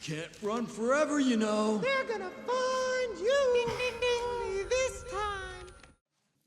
Can't run forever, you know. They're gonna find you. Ding, ding, ding. Only this time.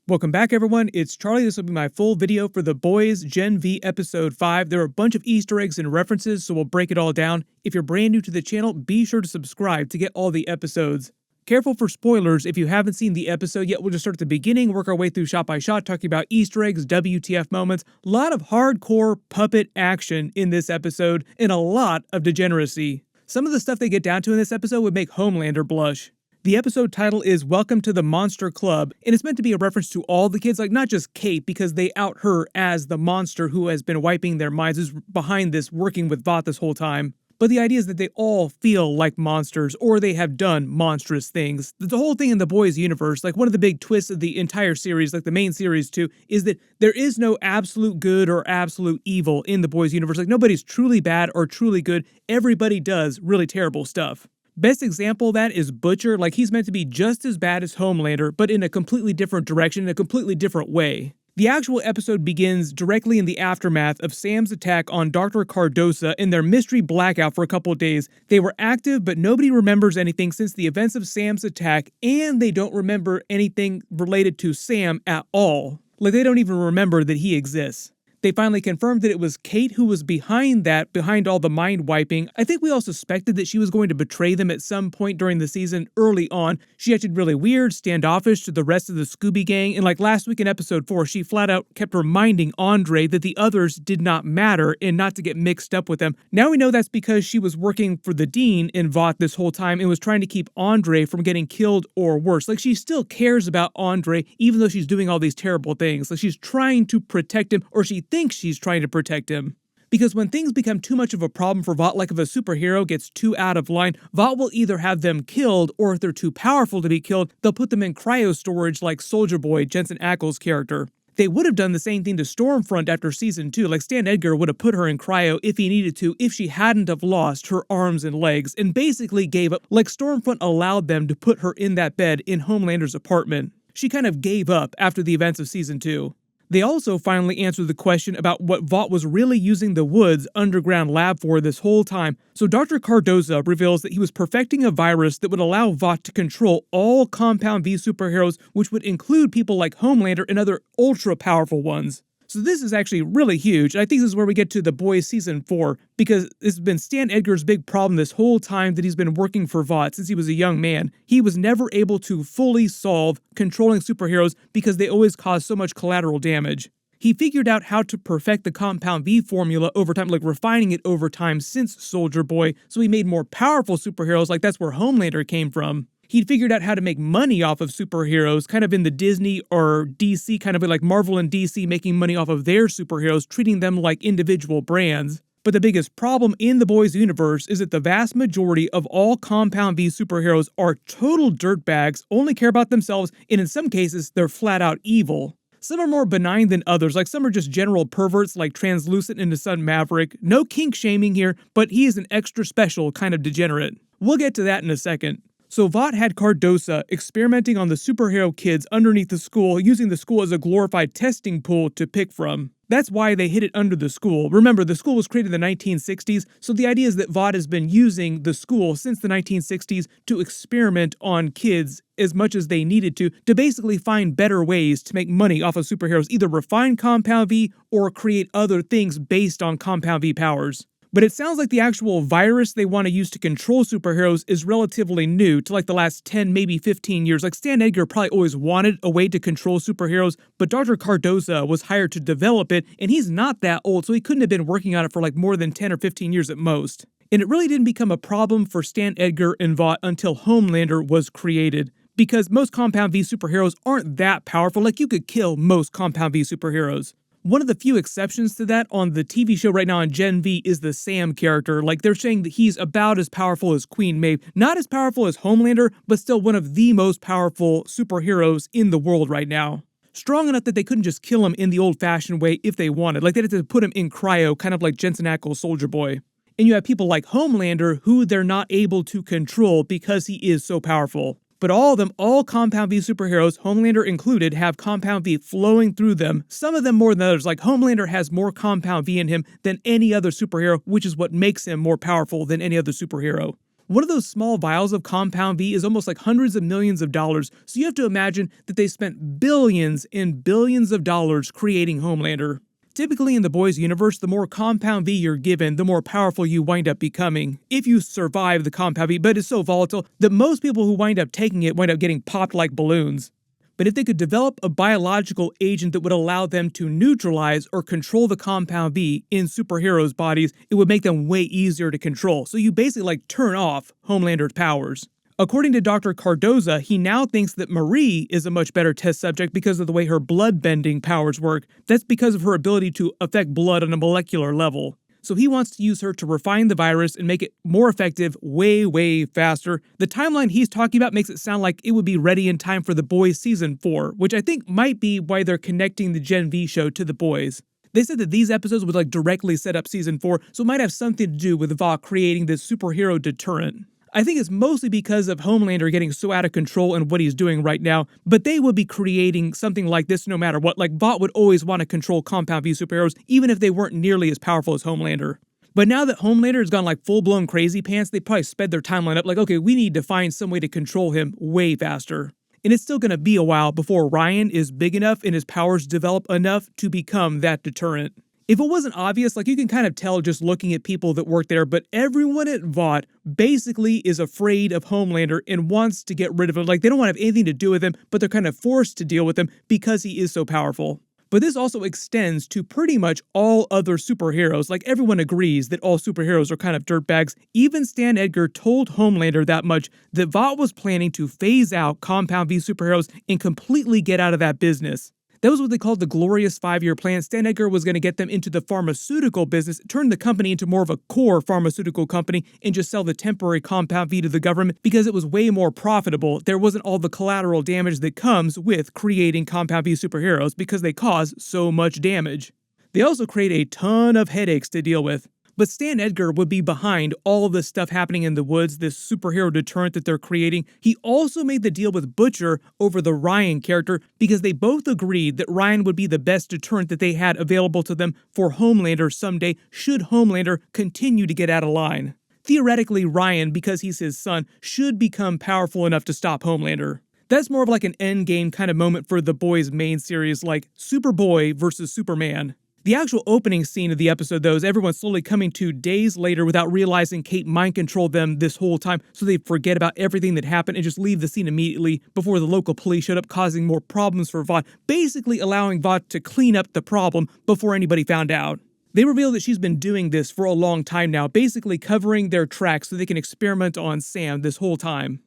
Welcome back, everyone. It's Charlie. This will be my full video for The Boys Gen V Episode 5. There are a bunch of Easter eggs and references, so we'll break it all down. If you're brand new to the channel, be sure to subscribe to get all the episodes. Careful for spoilers if you haven't seen the episode yet. We'll just start at the beginning, work our way through shot by shot, talking about Easter eggs, WTF moments, a lot of hardcore puppet action in this episode, and a lot of degeneracy. Some of the stuff they get down to in this episode would make Homelander blush. The episode title is Welcome to the Monster Club, and it's meant to be a reference to all the kids, like not just Kate, because they out her as the monster who has been wiping their minds, who's behind this, working with Vought this whole time. But the idea is that they all feel like monsters, or they have done monstrous things. The whole thing in the Boys universe, like one of the big twists of the entire series, like the main series too, is that there is no absolute good or absolute evil in the Boys universe. Like nobody's truly bad or truly good. Everybody does really terrible stuff. Best example of that is Butcher. Like he's meant to be just as bad as Homelander, but in a completely different direction, in a completely different way. The actual episode begins directly in the aftermath of Sam's attack on Dr. Cardosa in their mystery blackout for a couple of days. They were active, but nobody remembers anything since the events of Sam's attack, and they don't remember anything related to Sam at all. Like they don't even remember that he exists. They finally confirmed that it was Kate who was behind all the mind wiping. I think we all suspected that she was going to betray them at some point during the season early on. She acted really weird, standoffish to the rest of the Scooby Gang, and like last week in episode 4, she flat out kept reminding Andre that the others did not matter and not to get mixed up with them. Now we know that's because she was working for the Dean in Vought this whole time and was trying to keep Andre from getting killed or worse. Like she still cares about Andre even though she's doing all these terrible things. Like she's trying to protect him, or she thinks she's trying to protect him. Because when things become too much of a problem for Vought, like if a superhero gets too out of line, Vought will either have them killed, or if they're too powerful to be killed, they'll put them in cryo storage like Superboy, Jensen Ackles' character. They would have done the same thing to Stormfront after season 2, like Stan Edgar would have put her in cryo if he needed to, if she hadn't have lost her arms and legs, and basically gave up, like Stormfront allowed them to put her in that bed in Homelander's apartment. She kind of gave up after the events of season 2. They also finally answered the question about what Vought was really using the Woods underground lab for this whole time. So Dr. Cardosa reveals that he was perfecting a virus that would allow Vought to control all Compound V superheroes, which would include people like Homelander and other ultra-powerful ones. So this is actually really huge, and I think this is where we get to The Boys Season 4, because this has been Stan Edgar's big problem this whole time that he's been working for Vought since he was a young man. He was never able to fully solve controlling superheroes because they always cause so much collateral damage. He figured out how to perfect the Compound V formula over time, like refining it over time since Soldier Boy, so he made more powerful superheroes, like that's where Homelander came from. He'd figured out how to make money off of superheroes, kind of in the Disney or DC, kind of like Marvel and DC making money off of their superheroes, treating them like individual brands. But the biggest problem in the Boys universe is that the vast majority of all Compound V superheroes are total dirtbags, only care about themselves, and in some cases, they're flat out evil. Some are more benign than others, like some are just general perverts like Translucent and the Sun Maverick. No kink shaming here, but he is an extra special kind of degenerate. We'll get to that in a second. So Vought had Cardosa experimenting on the superhero kids underneath the school, using the school as a glorified testing pool to pick from. That's why they hid it under the school. Remember, the school was created in the 1960s, so the idea is that Vought has been using the school since the 1960s to experiment on kids as much as they needed to basically find better ways to make money off of superheroes, either refine Compound V or create other things based on Compound V powers. But it sounds like the actual virus they want to use to control superheroes is relatively new to like the last 10, maybe 15 years. Like Stan Edgar probably always wanted a way to control superheroes, but Dr. Cardosa was hired to develop it, and he's not that old, so he couldn't have been working on it for like more than 10 or 15 years at most. And it really didn't become a problem for Stan Edgar and Vought until Homelander was created, because most Compound V superheroes aren't that powerful. Like you could kill most Compound V superheroes. One of the few exceptions to that on the TV show right now on Gen V is the Sam character. Like they're saying that he's about as powerful as Queen Maeve. Not as powerful as Homelander, but still one of the most powerful superheroes in the world right now. Strong enough that they couldn't just kill him in the old-fashioned way if they wanted. Like they had to put him in cryo, kind of like Jensen Ackles' Soldier Boy. And you have people like Homelander who they're not able to control because he is so powerful. But all of them, all Compound V superheroes, Homelander included, have Compound V flowing through them, some of them more than others. Like Homelander has more Compound V in him than any other superhero, which is what makes him more powerful than any other superhero. One of those small vials of Compound V is almost like hundreds of millions of dollars, so you have to imagine that they spent billions and billions of dollars creating Homelander. Typically in the boys' universe, the more Compound V you're given, the more powerful you wind up becoming, if you survive the Compound V, but it's so volatile that most people who wind up taking it wind up getting popped like balloons. But if they could develop a biological agent that would allow them to neutralize or control the Compound V in superheroes' bodies, it would make them way easier to control. So you basically turn off Homelander's powers. According to Dr. Cardoza, he now thinks that Marie is a much better test subject because of the way her blood-bending powers work. That's because of her ability to affect blood on a molecular level. So he wants to use her to refine the virus and make it more effective way, way faster. The timeline he's talking about makes it sound like it would be ready in time for The Boys Season 4, which I think might be why they're connecting the Gen V show to The Boys. They said that these episodes would directly set up Season 4, so it might have something to do with Vought creating this superhero deterrent. I think it's mostly because of Homelander getting so out of control and what he's doing right now, but they would be creating something like this no matter what. Vought would always want to control Compound V superheroes, even if they weren't nearly as powerful as Homelander. But now that Homelander has gone full-blown crazy pants, they probably sped their timeline up, okay, we need to find some way to control him way faster. And it's still going to be a while before Ryan is big enough and his powers develop enough to become that deterrent. If it wasn't obvious, you can kind of tell just looking at people that work there, but everyone at Vought basically is afraid of Homelander and wants to get rid of him. They don't want to have anything to do with him, but they're kind of forced to deal with him because he is so powerful. But this also extends to pretty much all other superheroes. Everyone agrees that all superheroes are kind of dirtbags. Even Stan Edgar told Homelander that much, that Vought was planning to phase out Compound V superheroes and completely get out of that business. That was what they called the glorious 5-year plan. Stan Edgar was going to get them into the pharmaceutical business, turn the company into more of a core pharmaceutical company, and just sell the temporary Compound V to the government because it was way more profitable. There wasn't all the collateral damage that comes with creating Compound V superheroes because they cause so much damage. They also create a ton of headaches to deal with. But Stan Edgar would be behind all of this stuff happening in the woods, this superhero deterrent that they're creating. He also made the deal with Butcher over the Ryan character because they both agreed that Ryan would be the best deterrent that they had available to them for Homelander someday should Homelander continue to get out of line. Theoretically, Ryan, because he's his son, should become powerful enough to stop Homelander. That's more of an endgame kind of moment for the Boys main series, like Superboy versus Superman. The actual opening scene of the episode, though, is everyone slowly coming to days later without realizing Kate mind-controlled them this whole time, so they forget about everything that happened and just leave the scene immediately before the local police showed up, causing more problems for Vought, basically allowing Vought to clean up the problem before anybody found out. They reveal that she's been doing this for a long time now, basically covering their tracks so they can experiment on Sam this whole time.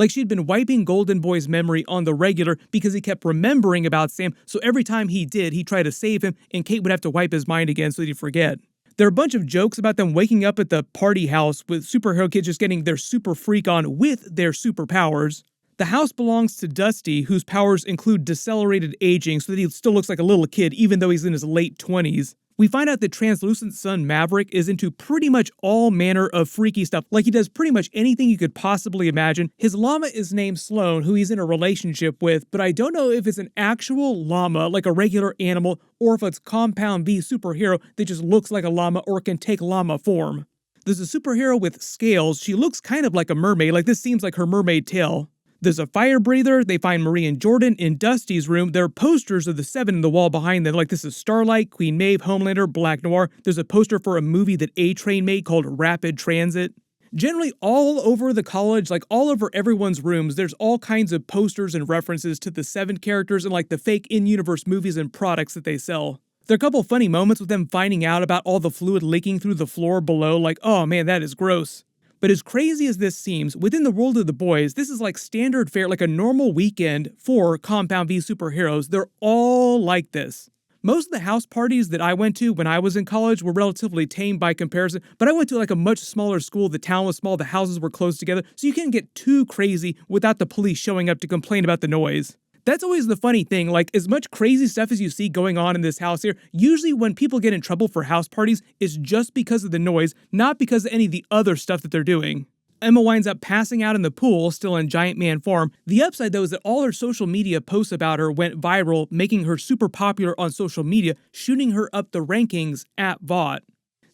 She'd been wiping Golden Boy's memory on the regular because he kept remembering about Sam, so every time he did, he'd try to save him, and Kate would have to wipe his mind again so that he'd forget. There are a bunch of jokes about them waking up at the party house with superhero kids just getting their super freak on with their superpowers. The house belongs to Dusty, whose powers include decelerated aging so that he still looks like a little kid even though he's in his late 20s. We find out that Translucent Son Maverick is into pretty much all manner of freaky stuff. He does pretty much anything you could possibly imagine. His llama is named Sloan, who he's in a relationship with, but I don't know if it's an actual llama, like a regular animal, or if it's Compound V superhero that just looks like a llama or can take llama form. There's a superhero with scales. She looks kind of like a mermaid, this seems like her mermaid tail. There's a fire breather. They find Marie and Jordan in Dusty's room. There are posters of the Seven in the wall behind them. This is Starlight, Queen Maeve, Homelander, Black Noir. There's a poster for a movie that A-Train made called Rapid Transit. Generally, all over the college, all over everyone's rooms, there's all kinds of posters and references to the Seven characters and the fake in-universe movies and products that they sell. There are a couple funny moments with them finding out about all the fluid leaking through the floor below, oh man, that is gross. But as crazy as this seems, within the world of the Boys, this is standard fare, a normal weekend for Compound V superheroes. They're all like this. Most of the house parties that I went to when I was in college were relatively tame by comparison, but I went to a much smaller school. The town was small, the houses were close together, so you can't get too crazy without the police showing up to complain about the noise. That's always the funny thing, as much crazy stuff as you see going on in this house here, usually when people get in trouble for house parties, it's just because of the noise, not because of any of the other stuff that they're doing. Emma winds up passing out in the pool, still in giant man form. The upside, though, is that all her social media posts about her went viral, making her super popular on social media, shooting her up the rankings at Vought.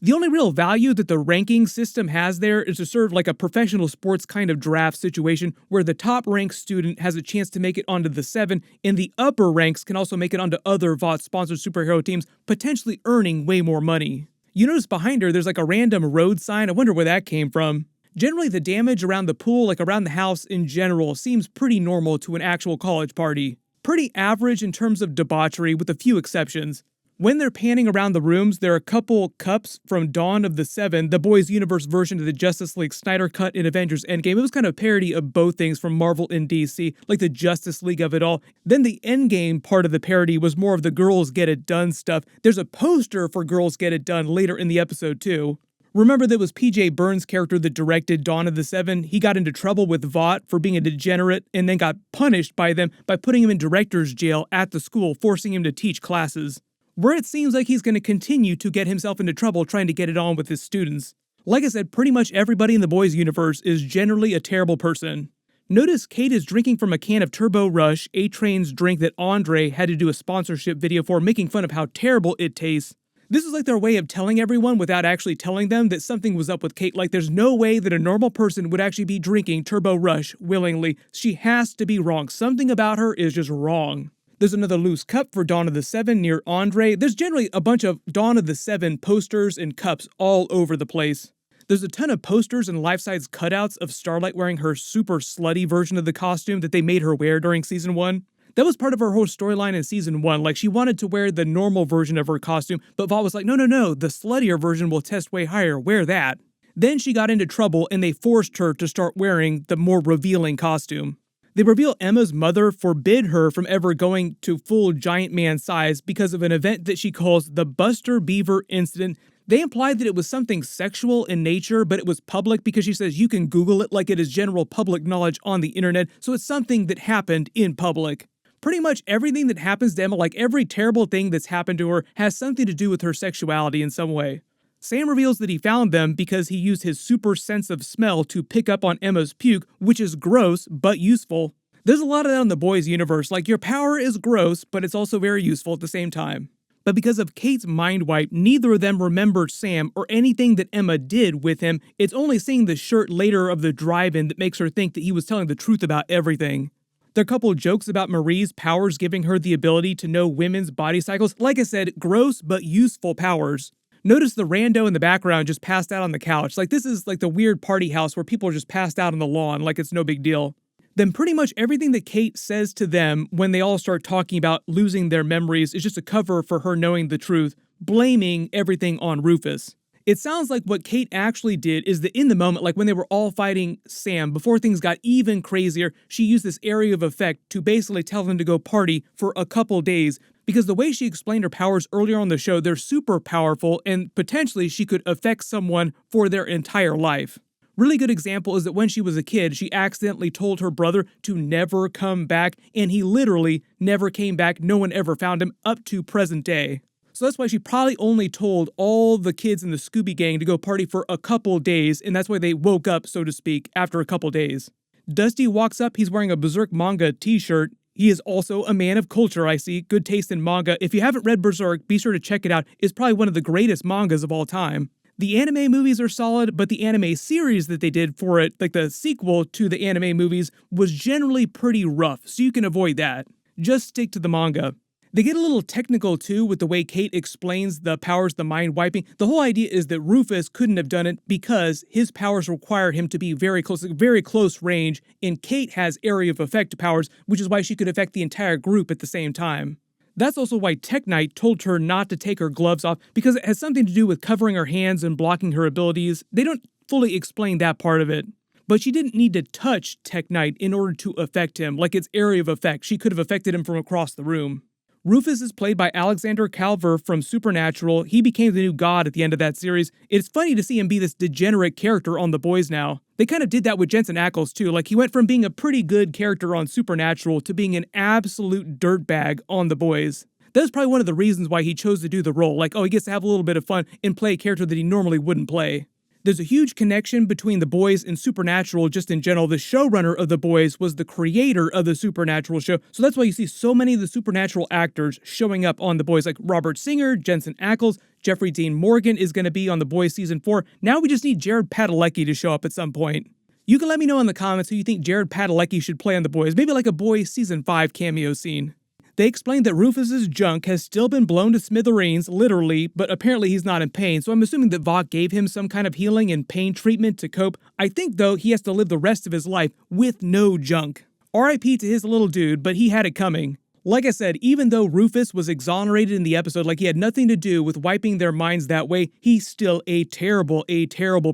The only real value that the ranking system has there is to serve like a professional sports kind of draft situation where the top-ranked student has a chance to make it onto the 7, and the upper ranks can also make it onto other Vought-sponsored superhero teams, potentially earning way more money. You notice behind her, there's like a random road sign. I wonder where that came from. Generally, the damage around the pool, like around the house in general, seems pretty normal to an actual college party. Pretty average in terms of debauchery, with a few exceptions. When they're panning around the rooms, there are a couple cups from Dawn of the Seven, the Boys Universe version of the Justice League Snyder Cut in Avengers Endgame. It was kind of a parody of both things from Marvel and DC, like the Justice League of it all. Then the Endgame part of the parody was more of the Girls Get It Done stuff. There's a poster for Girls Get It Done later in the episode too. Remember that was PJ Burns' character that directed Dawn of the Seven? He got into trouble with Vought for being a degenerate and then got punished by them by putting him in director's jail at the school, forcing him to teach classes. Where it seems like he's going to continue to get himself into trouble trying to get it on with his students. Like I said, pretty much everybody in the boys' universe is generally a terrible person. Notice Kate is drinking from a can of Turbo Rush, A-Train's drink that Andre had to do a sponsorship video for, making fun of how terrible it tastes. This is like their way of telling everyone without actually telling them that something was up with Kate. Like there's no way that a normal person would actually be drinking Turbo Rush willingly. She has to be wrong. Something about her is just wrong. There's another loose cup for Dawn of the Seven near Andre. There's generally a bunch of Dawn of the Seven posters and cups all over the place. There's a ton of posters and life-size cutouts of Starlight wearing her super slutty version of the costume that they made her wear during Season 1. That was part of her whole storyline in Season 1, like she wanted to wear the normal version of her costume, but Vought was like, no, the sluttier version will test way higher, wear that. Then she got into trouble and they forced her to start wearing the more revealing costume. They reveal Emma's mother forbid her from ever going to full giant man size because of an event that she calls the Buster Beaver incident. They implied that it was something sexual in nature, but it was public because she says you can Google it like it is general public knowledge on the internet, so it's something that happened in public. Pretty much everything that happens to Emma, like every terrible thing that's happened to her, has something to do with her sexuality in some way. Sam reveals that he found them because he used his super sense of smell to pick up on Emma's puke, which is gross, but useful. There's a lot of that in the boys' universe, like your power is gross, but it's also very useful at the same time. But because of Kate's mind wipe, neither of them remembered Sam or anything that Emma did with him. It's only seeing the shirt later of the drive-in that makes her think that he was telling the truth about everything. There are a couple jokes about Marie's powers giving her the ability to know women's body cycles. Like I said, gross but useful powers. Notice the rando in the background just passed out on the couch. Like this is like the weird party house where people are just passed out on the lawn like it's no big deal. Then pretty much everything that Kate says to them when they all start talking about losing their memories is just a cover for her knowing the truth, blaming everything on Rufus. It sounds like what Kate actually did is that in the moment, like when they were all fighting Sam, before things got even crazier, she used this area of effect to basically tell them to go party for a couple days. Because the way she explained her powers earlier on the show, they're super powerful and potentially she could affect someone for their entire life. Really good example is that when she was a kid, she accidentally told her brother to never come back, and he literally never came back. No one ever found him up to present day. So that's why she probably only told all the kids in the Scooby Gang to go party for a couple days, and that's why they woke up, so to speak, after a couple days. Dusty walks up, he's wearing a Berserk manga t-shirt. He is also a man of culture, I see. Good taste in manga. If you haven't read Berserk, be sure to check it out. It's probably one of the greatest mangas of all time. The anime movies are solid, but the anime series that they did for it, like the sequel to the anime movies, was generally pretty rough, so you can avoid that. Just stick to the manga. They get a little technical too with the way Kate explains the powers, the mind wiping. The whole idea is that Rufus couldn't have done it because his powers required him to be very close range, and Kate has area of effect powers, which is why she could affect the entire group at the same time. That's also why Tech Knight told her not to take her gloves off, because it has something to do with covering her hands and blocking her abilities. They don't fully explain that part of it. But she didn't need to touch Tech Knight in order to affect him, like its area of effect. She could have affected him from across the room. Rufus is played by Alexander Calver from Supernatural. He became the new god at the end of that series. It's funny to see him be this degenerate character on The Boys now. They kind of did that with Jensen Ackles too. Like he went from being a pretty good character on Supernatural to being an absolute dirtbag on The Boys. That's probably one of the reasons why he chose to do the role. Like, oh, he gets to have a little bit of fun and play a character that he normally wouldn't play. There's a huge connection between The Boys and Supernatural just in general. The showrunner of The Boys was the creator of the Supernatural show, so that's why you see so many of the Supernatural actors showing up on The Boys, like Robert Singer, Jensen Ackles, Jeffrey Dean Morgan is going to be on The Boys Season 4. Now we just need Jared Padalecki to show up at some point. You can let me know in the comments who you think Jared Padalecki should play on The Boys, maybe like a Boys Season 5 cameo scene. They explained that Rufus's junk has still been blown to smithereens, literally, but apparently he's not in pain, so I'm assuming that Vought gave him some kind of healing and pain treatment to cope. I think, though, he has to live the rest of his life with no junk. RIP to his little dude, but he had it coming. Like I said, even though Rufus was exonerated in the episode, like he had nothing to do with wiping their minds that way, he's still a terrible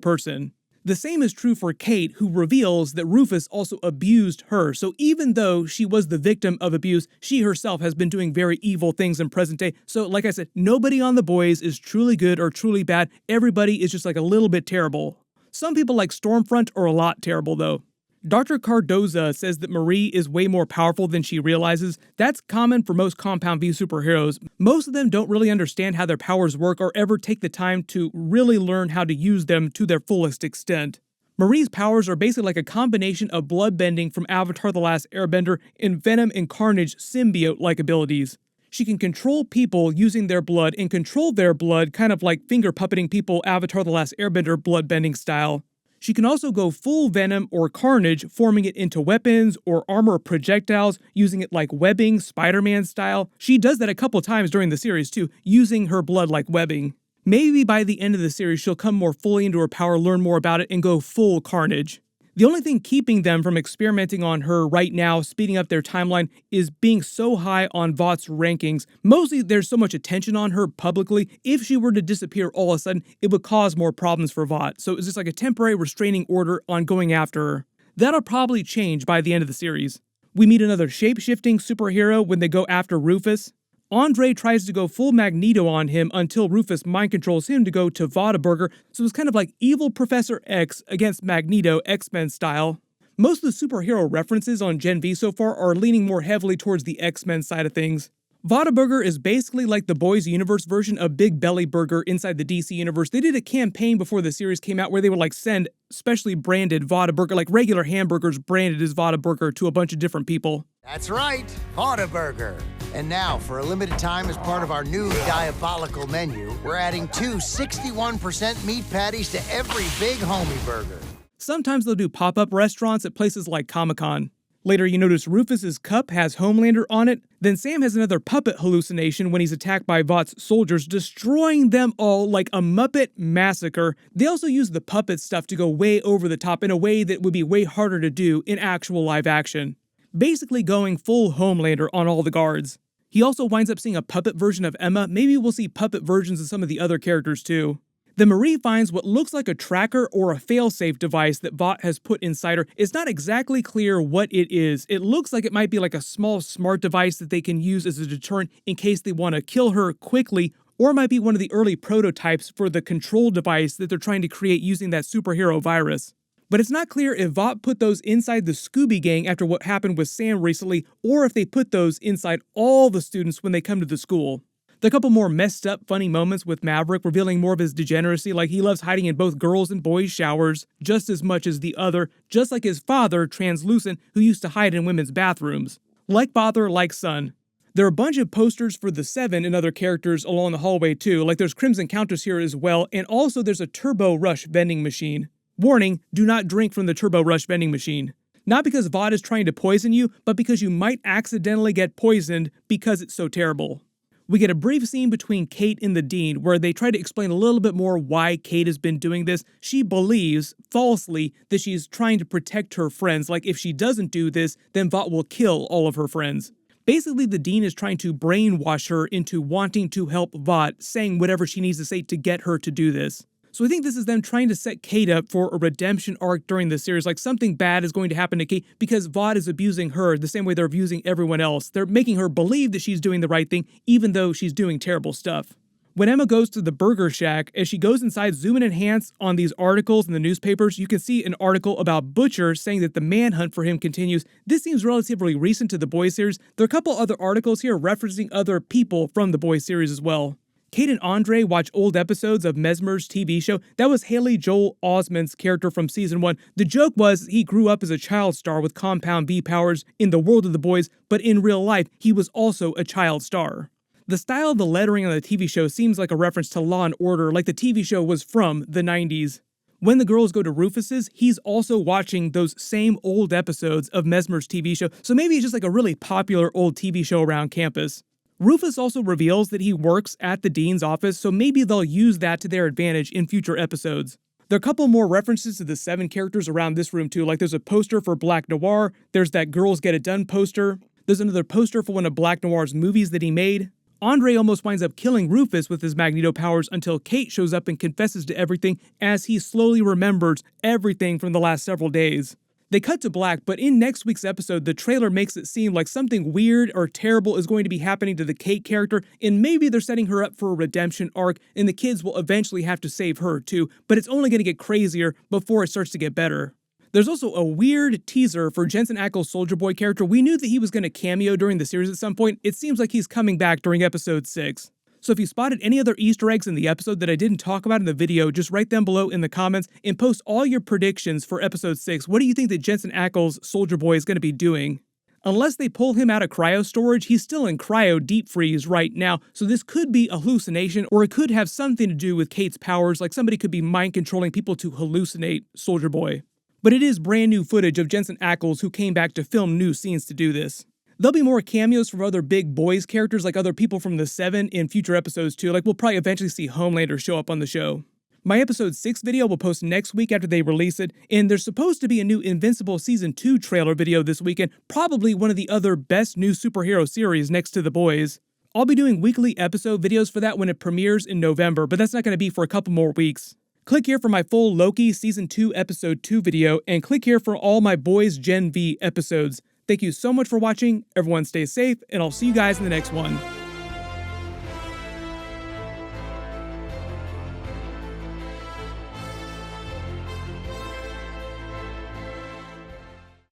person. The same is true for Kate, who reveals that Rufus also abused her. So even though she was the victim of abuse, she herself has been doing very evil things in present day. So like I said, nobody on The Boys is truly good or truly bad. Everybody is just like a little bit terrible. Some people like Stormfront are a lot terrible though. Dr. Cardoza says that Marie is way more powerful than she realizes. That's common for most Compound V superheroes. Most of them don't really understand how their powers work or ever take the time to really learn how to use them to their fullest extent. Marie's powers are basically like a combination of bloodbending from Avatar: The Last Airbender and Venom and Carnage symbiote-like abilities. She can control people using their blood and control their blood kind of like finger puppeting people Avatar: The Last Airbender bloodbending style. She can also go full Venom or Carnage, forming it into weapons or armor projectiles, using it like webbing, Spider-Man style. She does that a couple times during the series too, using her blood like webbing. Maybe by the end of the series she'll come more fully into her power, learn more about it, and go full Carnage. The only thing keeping them from experimenting on her right now, speeding up their timeline, is being so high on Vaught's rankings. Mostly there's so much attention on her publicly. If she were to disappear all of a sudden, it would cause more problems for Vought. So it's just like a temporary restraining order on going after her. That'll probably change by the end of the series. We meet another shape-shifting superhero when they go after Rufus. Andre tries to go full Magneto on him until Rufus mind controls him to go to Vaughtaburger, so it's kind of like evil Professor X against Magneto, X-Men style. Most of the superhero references on Gen V so far are leaning more heavily towards the X-Men side of things. Vaughtaburger is basically like the Boys Universe version of Big Belly Burger inside the DC Universe. They did a campaign before the series came out where they would like send specially branded Vaughtaburger, like regular hamburgers branded as Vaughtaburger, to a bunch of different people. That's right, Vaughtaburger. And now, for a limited time as part of our new diabolical menu, we're adding 2 61% meat patties to every Big Homie burger. Sometimes they'll do pop-up restaurants at places like Comic-Con. Later, you notice Rufus's cup has Homelander on it. Then Sam has another puppet hallucination when he's attacked by Vaught's soldiers, destroying them all like a Muppet massacre. They also use the puppet stuff to go way over the top in a way that would be way harder to do in actual live action. Basically going full Homelander on all the guards. He also winds up seeing a puppet version of Emma. Maybe we'll see puppet versions of some of the other characters too. Then Marie finds what looks like a tracker or a failsafe device that Vought has put inside her. It's not exactly clear what it is. It looks like it might be like a small smart device that they can use as a deterrent in case they want to kill her quickly, or it might be one of the early prototypes for the control device that they're trying to create using that superhero virus. But it's not clear if Vought put those inside the Scooby Gang after what happened with Sam recently, or if they put those inside all the students when they come to the school. There are a couple more messed up funny moments with Maverick, revealing more of his degeneracy, like he loves hiding in both girls' and boys' showers just as much as the other, just like his father, Translucent, who used to hide in women's bathrooms. Like father, like son. There are a bunch of posters for the Seven and other characters along the hallway too, like there's Crimson Countess here as well, and also there's a Turbo Rush vending machine. Warning, do not drink from the Turbo Rush vending machine. Not because Vought is trying to poison you, but because you might accidentally get poisoned because it's so terrible. We get a brief scene between Kate and the Dean where they try to explain a little bit more why Kate has been doing this. She believes, falsely, that she's trying to protect her friends, like if she doesn't do this, then Vought will kill all of her friends. Basically, the Dean is trying to brainwash her into wanting to help Vought, saying whatever she needs to say to get her to do this. So I think this is them trying to set Kate up for a redemption arc during the series, like something bad is going to happen to Kate because Vought is abusing her the same way they're abusing everyone else. They're making her believe that she's doing the right thing, even though she's doing terrible stuff. When Emma goes to the Burger Shack, as she goes inside, zoom and enhance on these articles in the newspapers, you can see an article about Butcher saying that the manhunt for him continues. This seems relatively recent to the Boys series. There are a couple other articles here referencing other people from the Boys series as well. Kate and Andre watch old episodes of Mesmer's TV show. That was Haley Joel Osment's character from season 1. The joke was he grew up as a child star with Compound V powers in the world of the boys, but in real life, he was also a child star. The style of the lettering on the TV show seems like a reference to Law & Order, like the TV show was from the 90s. When the girls go to Rufus's, he's also watching those same old episodes of Mesmer's TV show, so maybe it's just like a really popular old TV show around campus. Rufus also reveals that he works at the dean's office, so maybe they'll use that to their advantage in future episodes. There are a couple more references to the 7 characters around this room too, like there's a poster for Black Noir, there's that Girls Get It Done poster, there's another poster for one of Black Noir's movies that he made. Andre almost winds up killing Rufus with his Magneto powers until Kate shows up and confesses to everything as he slowly remembers everything from the last several days. They cut to black, but in next week's episode, the trailer makes it seem like something weird or terrible is going to be happening to the Kate character, and maybe they're setting her up for a redemption arc, and the kids will eventually have to save her too, but it's only going to get crazier before it starts to get better. There's also a weird teaser for Jensen Ackles' Soldier Boy character. We knew that he was going to cameo during the series at some point. It seems like he's coming back during episode 6. So if you spotted any other Easter eggs in the episode that I didn't talk about in the video, just write them below in the comments and post all your predictions for episode 6. What do you think that Jensen Ackles' Soldier Boy is going to be doing? Unless they pull him out of cryo storage, he's still in cryo deep freeze right now, so this could be a hallucination, or it could have something to do with Kate's powers, like somebody could be mind controlling people to hallucinate Soldier Boy. But it is brand new footage of Jensen Ackles who came back to film new scenes to do this. There'll be more cameos from other big boys characters like other people from the 7 in future episodes too, like we'll probably eventually see Homelander show up on the show. My episode 6 video will post next week after they release it, and there's supposed to be a new Invincible Season 2 trailer video this weekend, probably one of the other best new superhero series next to The Boys. I'll be doing weekly episode videos for that when it premieres in November, but that's not going to be for a couple more weeks. Click here for my full Loki Season 2 Episode 2 video, and click here for all my Boys Gen V episodes. Thank you so much for watching, everyone stay safe, and I'll see you guys in the next one.